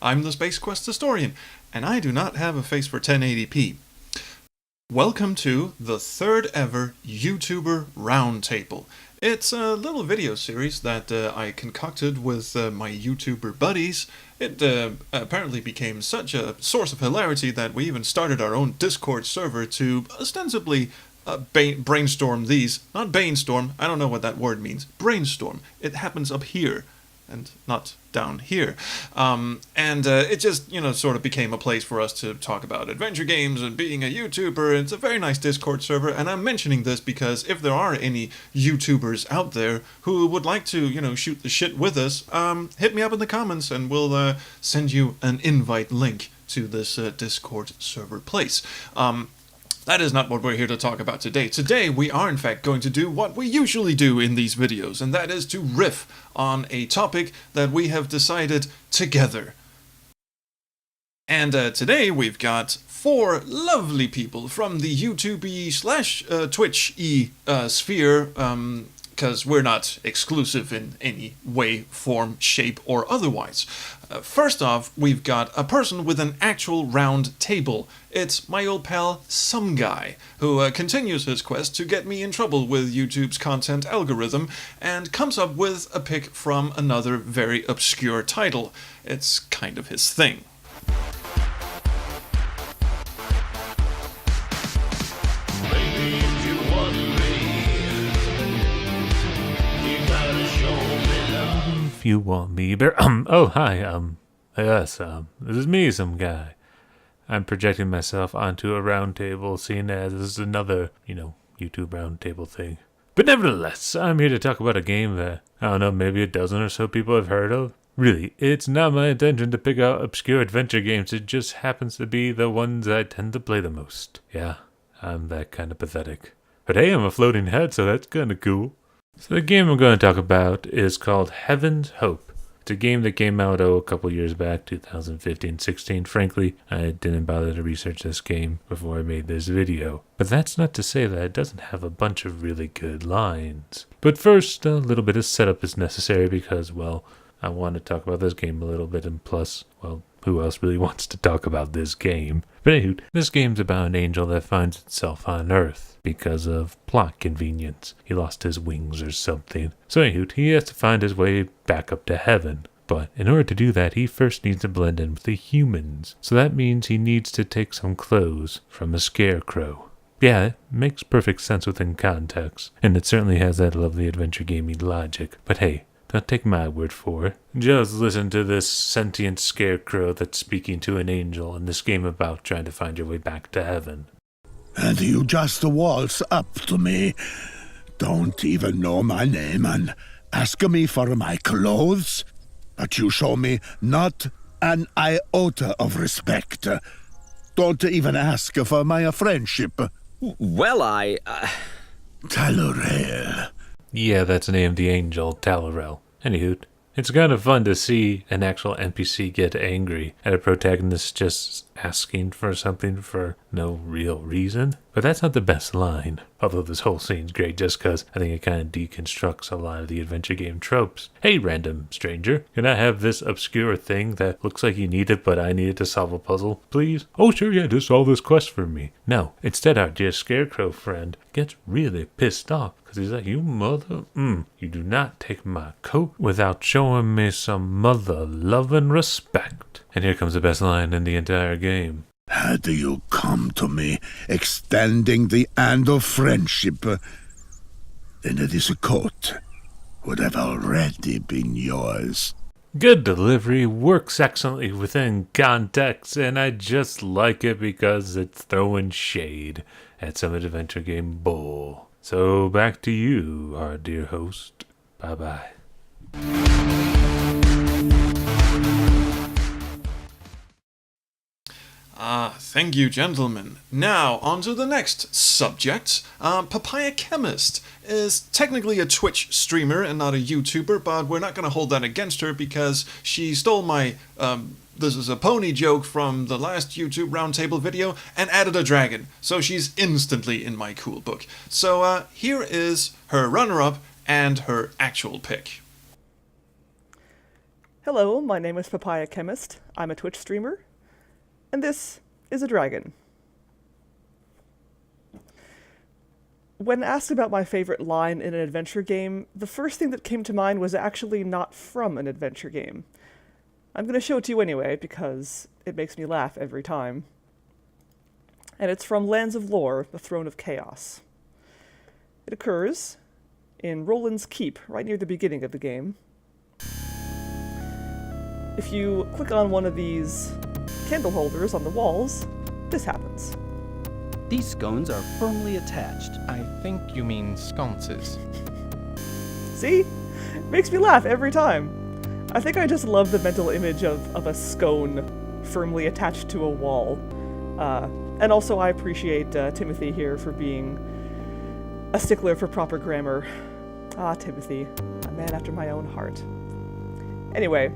I'm the Space Quest historian, and I do not have a face for 1080p. Welcome to the third ever YouTuber Roundtable. It's a little video series that I concocted with my YouTuber buddies. It apparently became such a source of hilarity that we even started our own Discord server to ostensibly brainstorm these. Not bainstorm, I don't know what that word means. Brainstorm. It happens up here and not down here. It just, sort of became a place for us to talk about adventure games and being a YouTuber. It's a very nice Discord server, and I'm mentioning this because if there are any YouTubers out there who would like to, shoot the shit with us, hit me up in the comments and we'll send you an invite link to this Discord server place. That is not what we're here to talk about today. Today, we are in fact going to do what we usually do in these videos, and that is to riff on a topic that we have decided together. And today, we've got 4 lovely people from the YouTube Twitch sphere, because we're not exclusive in any way, form, shape, or otherwise. First off, we've got a person with an actual round table. It's my old pal, Some Guy, who continues his quest to get me in trouble with YouTube's content algorithm, and comes up with a pick from another very obscure title. It's kind of his thing. If you want me, oh, hi, yes, this is me, Some Guy. I'm projecting myself onto a round table, seeing as this is another, YouTube round table thing. But nevertheless, I'm here to talk about a game that, I don't know, maybe a dozen or so people have heard of. Really, it's not my intention to pick out obscure adventure games, it just happens to be the ones I tend to play the most. Yeah, I'm that kind of pathetic. But hey, I'm a floating head, so that's kinda cool. So the game I'm going to talk about is called Heaven's Hope. It's a game that came out a couple years back, 2015-16. Frankly, I didn't bother to research this game before I made this video. But that's not to say that it doesn't have a bunch of really good lines. But first, a little bit of setup is necessary because, well, I want to talk about this game a little bit, and plus, well, who else really wants to talk about this game? But anywho, this game's about an angel that finds itself on Earth because of plot convenience. He lost his wings or something. So anywho, he has to find his way back up to heaven. But in order to do that, he first needs to blend in with the humans. So that means he needs to take some clothes from a scarecrow. Yeah, it makes perfect sense within context, and it certainly has that lovely adventure gamey logic. But hey, don't take my word for it. Just listen to this sentient scarecrow that's speaking to an angel in this game about trying to find your way back to heaven. And you just waltz up to me, don't even know my name, and ask me for my clothes? But you show me not an iota of respect. Don't even ask for my friendship. Well, Talorel. Yeah, that's the name of the angel, Talorel. Anywho, it's kind of fun to see an actual NPC get angry at a protagonist just asking for something for no real reason. But that's not the best line, although this whole scene's great just because I think it kind of deconstructs a lot of the adventure game tropes. Hey, random stranger, can I have this obscure thing that looks like you need it, but I need it to solve a puzzle, please? Oh, sure, yeah, just solve this quest for me. No, instead our dear scarecrow friend gets really pissed off because he's like, you mother, you do not take my coat without showing me some mother love and respect. And here comes the best line in the entire game. Had you come to me extending the hand of friendship, then this coat would have already been yours. Good delivery, works excellently within context, and I just like it because it's throwing shade at some adventure game bull. So back to you, our dear host. Bye-bye. Thank you, gentlemen. Now, on to the next subject. Papaya Chemist is technically a Twitch streamer and not a YouTuber, but we're not going to hold that against her because she stole my, this is a pony joke from the last YouTube Roundtable video and added a dragon. So she's instantly in my cool book. So here is her runner-up and her actual pick. Hello, my name is Papaya Chemist. I'm a Twitch streamer, and this is a dragon. When asked about my favorite line in an adventure game, the first thing that came to mind was actually not from an adventure game. I'm going to show it to you anyway, because it makes me laugh every time. And it's from Lands of Lore, the Throne of Chaos. It occurs in Roland's Keep, right near the beginning of the game. If you click on one of these candle holders on the walls, this happens. These scones are firmly attached. I think you mean sconces. See? Makes me laugh every time. I think I just love the mental image of a scone firmly attached to a wall. And also I appreciate Timothy here for being a stickler for proper grammar. Ah, Timothy, a man after my own heart. Anyway,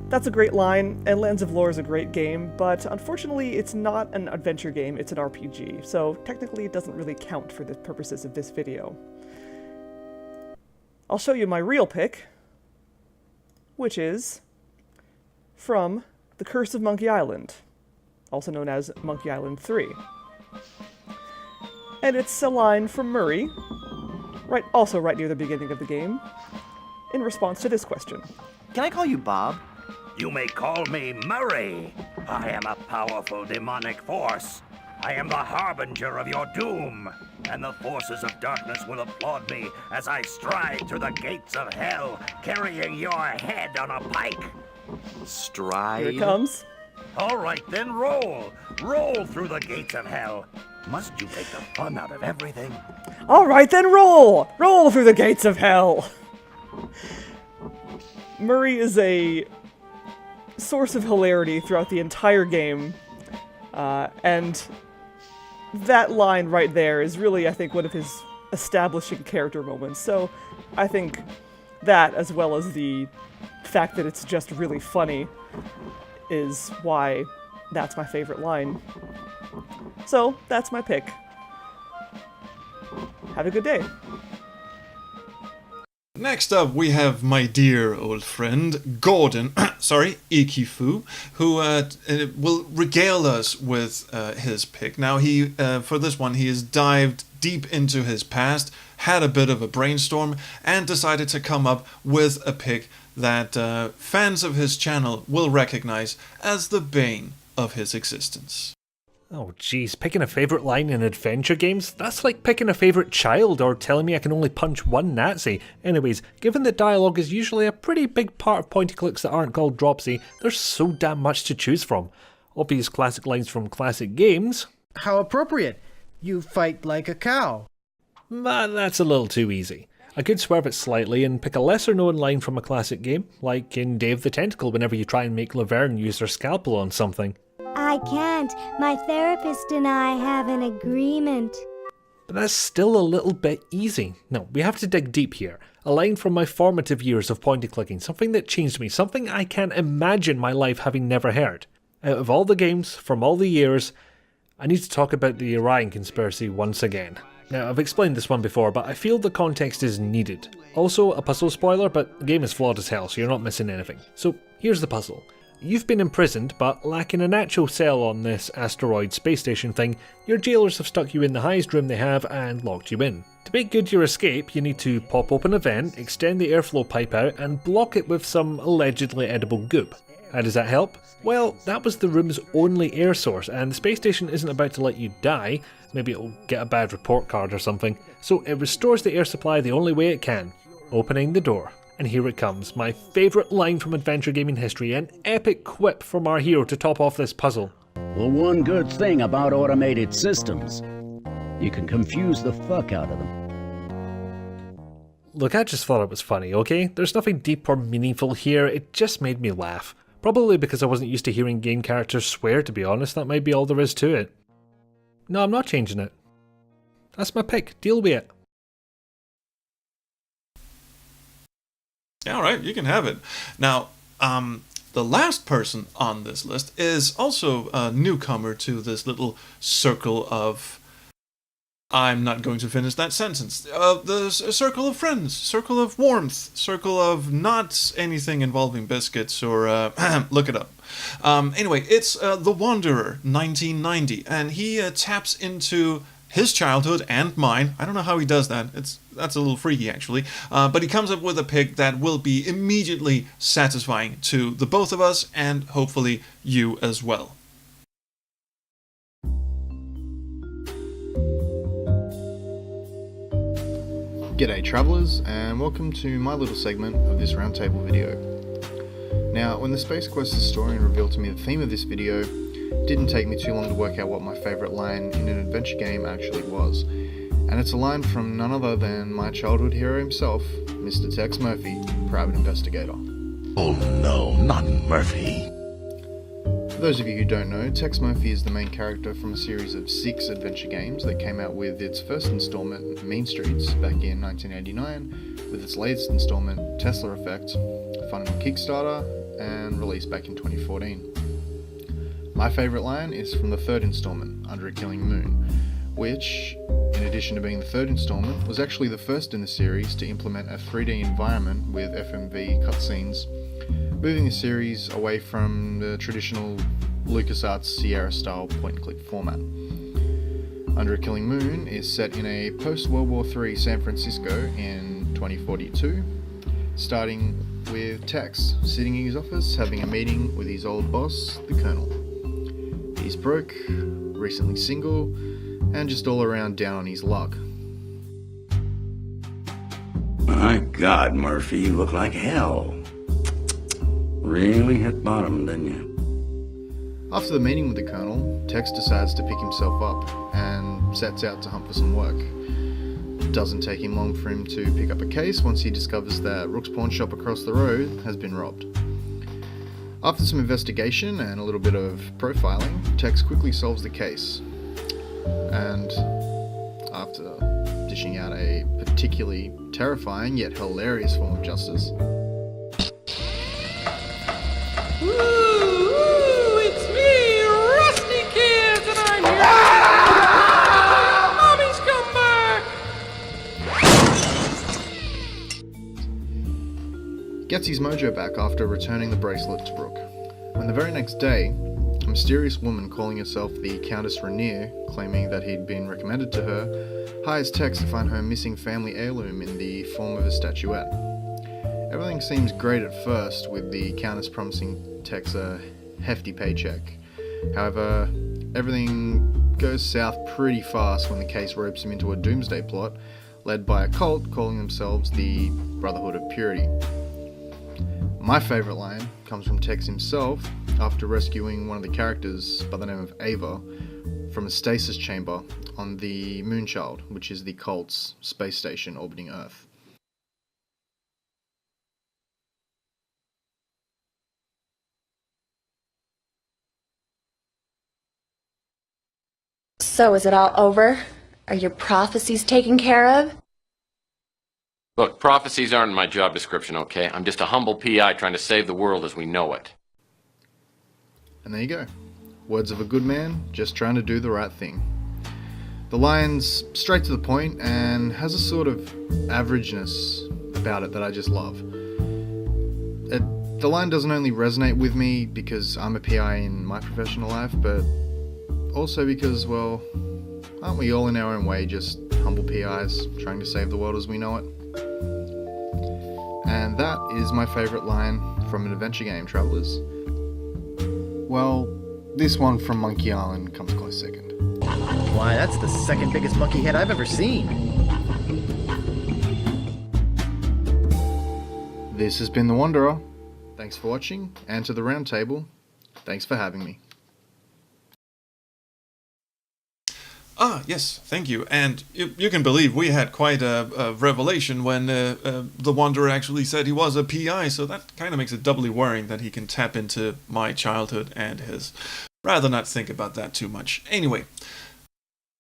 that's a great line, and Lands of Lore is a great game, but unfortunately it's not an adventure game, it's an RPG, so technically it doesn't really count for the purposes of this video. I'll show you my real pick, which is from The Curse of Monkey Island, also known as Monkey Island 3. And it's a line from Murray, also right near the beginning of the game, in response to this question. Can I call you Bob? You may call me Murray. I am a powerful demonic force. I am the harbinger of your doom, and the forces of darkness will applaud me as I stride through the gates of hell, carrying your head on a pike. Stride? Here it comes. All right, then roll. Roll through the gates of hell. Must you take the fun out of everything? All right, then roll! Roll through the gates of hell! Murray is a source of hilarity throughout the entire game, and that line right there is really, I think, one of his establishing character moments. So I think that, as well as the fact that it's just really funny, is why that's my favorite line. So that's my pick. Have a good day. Next up, we have my dear old friend, Gordon, Ikkifoo, who will regale us with his pick. Now, for this one, he has dived deep into his past, had a bit of a brainstorm, and decided to come up with a pick that fans of his channel will recognize as the bane of his existence. Oh jeez, picking a favourite line in adventure games? That's like picking a favourite child or telling me I can only punch one Nazi. Anyways, given that dialogue is usually a pretty big part of pointy clicks that aren't called dropsy, there's so damn much to choose from. Obvious classic lines from classic games. How appropriate. You fight like a cow. That's a little too easy. I could swerve it slightly and pick a lesser known line from a classic game, like in Dave the Tentacle whenever you try and make Laverne use her scalpel on something. I can't. My therapist and I have an agreement. But that's still a little bit easy. No, we have to dig deep here. A line from my formative years of pointy clicking, something that changed me, something I can't imagine my life having never heard. Out of all the games, from all the years, I need to talk about the Orion conspiracy once again. Now, I've explained this one before, but I feel the context is needed. Also, a puzzle spoiler, but the game is flawed as hell, so you're not missing anything. So, here's the puzzle. You've been imprisoned, but lacking an actual cell on this asteroid space station thing, your jailers have stuck you in the highest room they have and locked you in. To make good your escape, you need to pop open a vent, extend the airflow pipe out, and block it with some allegedly edible goop. How does that help? Well, that was the room's only air source, and the space station isn't about to let you die. Maybe it'll get a bad report card or something. So it restores the air supply the only way it can, opening the door. And here it comes, my favourite line from adventure gaming history, an epic quip from our hero to top off this puzzle. Well, one good thing about automated systems, you can confuse the fuck out of them. Look, I just thought it was funny, okay? There's nothing deep or meaningful here, it just made me laugh. Probably because I wasn't used to hearing game characters swear, to be honest, that might be all there is to it. No, I'm not changing it. That's my pick, deal with it. Alright, you can have it. Now, the last person on this list is also a newcomer to this little circle of I'm not going to finish that sentence. Circle of friends, circle of warmth, circle of not anything involving biscuits or, look it up. Anyway, it's The Wanderer, 1990, and he taps into his childhood and mine. I don't know how he does that. That's a little freaky, actually. But he comes up with a pick that will be immediately satisfying to the both of us and hopefully you as well. G'day travellers, and welcome to my little segment of this Roundtable video. Now, when the Space Quest historian revealed to me the theme of this video, it didn't take me too long to work out what my favourite line in an adventure game actually was. And it's a line from none other than my childhood hero himself, Mr. Tex Murphy, Private Investigator. Oh no, not Murphy. For those of you who don't know, Tex Murphy is the main character from a series of 6 adventure games that came out with its first installment, Mean Streets, back in 1989, with its latest installment, Tesla Effect, funded on Kickstarter, and released back in 2014. My favourite line is from the 3rd installment, Under a Killing Moon, which, in addition to being the 3rd installment, was actually the first in the series to implement a 3D environment with FMV cutscenes, moving the series away from the traditional LucasArts Sierra-style point-and-click format. Under a Killing Moon is set in a post-World War III San Francisco in 2042, starting with Tex sitting in his office having a meeting with his old boss, the Colonel. He's broke, recently single, and just all around down on his luck. My God, Murphy, you look like hell. Really hit bottom, didn't you? After the meeting with the Colonel, Tex decides to pick himself up and sets out to hunt for some work. It doesn't take him long for him to pick up a case once he discovers that Rook's pawn shop across the road has been robbed. After some investigation and a little bit of profiling, Tex quickly solves the case. And after dishing out a particularly terrifying yet hilarious form of justice, It's me, Rusty Kids, and I'm here. Mommy's come back. gets his mojo back after returning the bracelet to Brooke. When the very next day, a mysterious woman calling herself the Countess Rainier, claiming that he'd been recommended to her, hires Tex to find her missing family heirloom in the form of a statuette. Everything seems great at first, with the Countess promising Tex a hefty paycheck. However, everything goes south pretty fast when the case ropes him into a doomsday plot led by a cult calling themselves the Brotherhood of Purity. My favourite line comes from Tex himself after rescuing one of the characters by the name of Ava from a stasis chamber on the Moonchild, which is the cult's space station orbiting Earth. So is it all over? Are your prophecies taken care of? Look, prophecies aren't in my job description, okay? I'm just a humble PI trying to save the world as we know it. And there you go. Words of a good man, just trying to do the right thing. The line's straight to the point and has a sort of averageness about it that I just love. The line doesn't only resonate with me because I'm a PI in my professional life, but also because, well, aren't we all in our own way just humble PIs trying to save the world as we know it? And that is my favourite line from an adventure game, travellers. Well, this one from Monkey Island comes close second. Why, that's the second biggest monkey head I've ever seen. This has been The Wanderer. Thanks for watching, and to the Roundtable, thanks for having me. Ah, yes, thank you. And you can believe we had quite a revelation when the Wanderer actually said he was a PI, so that kind of makes it doubly worrying that he can tap into my childhood and his. Rather not think about that too much. Anyway,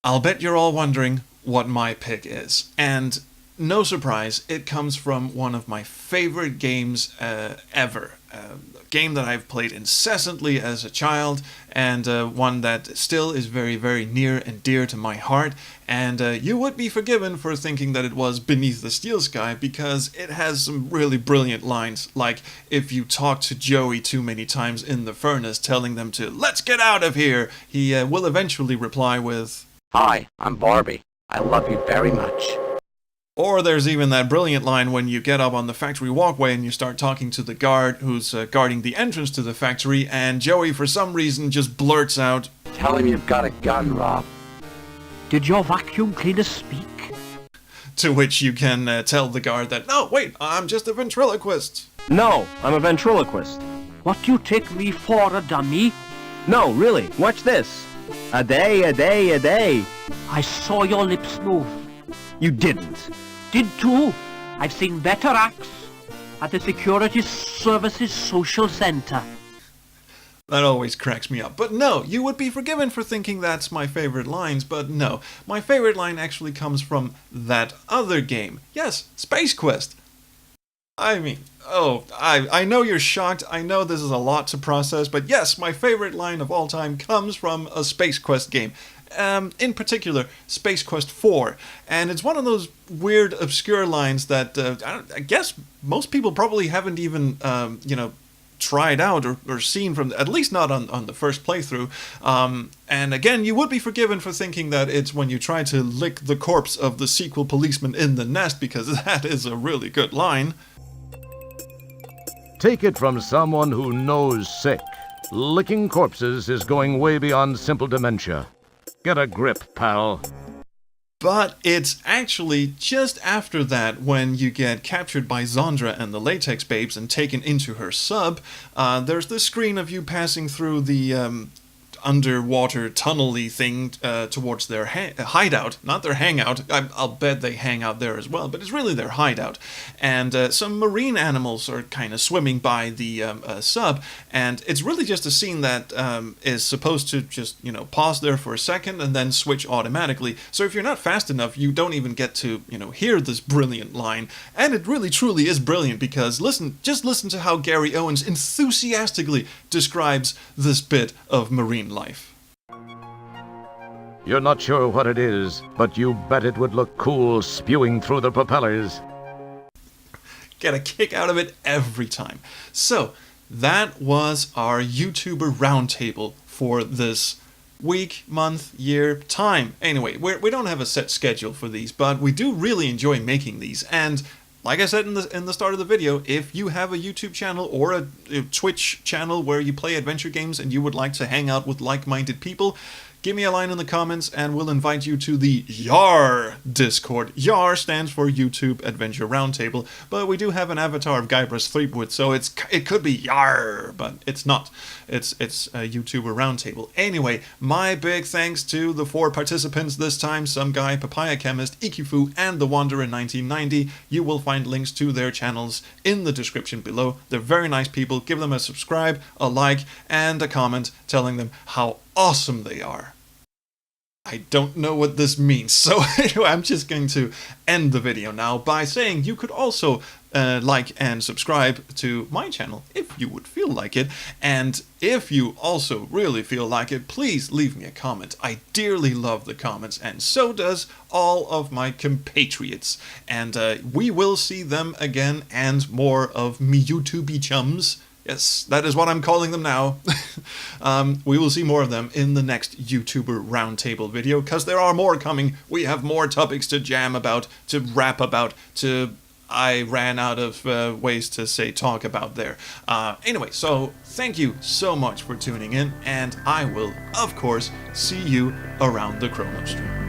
I'll bet you're all wondering what my pick is. And no surprise, it comes from one of my favorite games ever. A game that I've played incessantly as a child, and one that still is very, very near and dear to my heart. And you would be forgiven for thinking that it was Beneath the Steel Sky, because it has some really brilliant lines, like if you talk to Joey too many times in the furnace telling them to "let's get out of here," he will eventually reply with, Hi, I'm Barbie. I love you very much. Or there's even that brilliant line when you get up on the factory walkway and you start talking to the guard who's guarding the entrance to the factory, and Joey, for some reason, just blurts out, Tell him you've got a gun, Rob. Did your vacuum cleaner speak? To which you can tell the guard that, no, wait, I'm just a ventriloquist. No, I'm a ventriloquist. What do you take me for, a dummy? No, really, watch this. A day, a day, a day. I saw your lips move. You didn't. Did too. I've seen better acts at the Security Services Social Center. That always cracks me up. But no, you would be forgiven for thinking that's my favorite lines, but no. My favorite line actually comes from that other game. Yes, Space Quest. I mean, I know you're shocked. I know this is a lot to process, but yes, my favorite line of all time comes from a Space Quest game. In particular, Space Quest 4. And it's one of those weird, obscure lines that I guess most people probably haven't even, tried out or seen from, at least not on the first playthrough. And again, you would be forgiven for thinking that it's when you try to lick the corpse of the sequel policeman in the nest, because that is a really good line. Take it from someone who knows sick. Licking corpses is going way beyond simple dementia. Get a grip, pal. But it's actually just after that, when you get captured by Zondra and the Latex Babes and taken into her sub, there's this screen of you passing through the underwater tunnel-y thing towards their hideout, not their hangout. I'll bet they hang out there as well, but it's really their hideout. And some marine animals are kind of swimming by the sub, and it's really just a scene that is supposed to just, pause there for a second and then switch automatically. So if you're not fast enough, you don't even get to, hear this brilliant line. And it really truly is brilliant, because just listen to how Gary Owens enthusiastically describes this bit of marine life. You're not sure what it is, but you bet it would look cool spewing through the propellers. Get a kick out of it every time. So, that was our YouTuber Roundtable for this week, month, year, time. Anyway, we don't have a set schedule for these, but we do really enjoy making these. And like I said in the start of the video, if you have a YouTube channel or a Twitch channel where you play adventure games and you would like to hang out with like-minded people, give me a line in the comments and we'll invite you to the YAR Discord. YAR stands for YouTube Adventure Roundtable, but we do have an avatar of Guybrush Threepwood, so it could be YAR, but it's not. It's a YouTuber Roundtable. Anyway, my big thanks to the 4 participants this time: Some Guy, Papaya Chemist, Ikkifoo, and The Wanderer 1990. You will find links to their channels in the description below. They're very nice people. Give them a subscribe, a like, and a comment telling them how awesome they are. I don't know what this means, so anyway, I'm just going to end the video now by saying you could also like and subscribe to my channel if you would feel like it, and if you also really feel like it, please leave me a comment. I dearly love the comments, and so does all of my compatriots, and we will see them again, and more of me YouTube chums. Yes, that is what I'm calling them now. We will see more of them in the next YouTuber Roundtable video, because there are more coming. We have more topics to jam about, to rap about, I ran out of ways to say talk about there. Anyway, so thank you so much for tuning in, and I will, of course, see you around the Chrono Stream.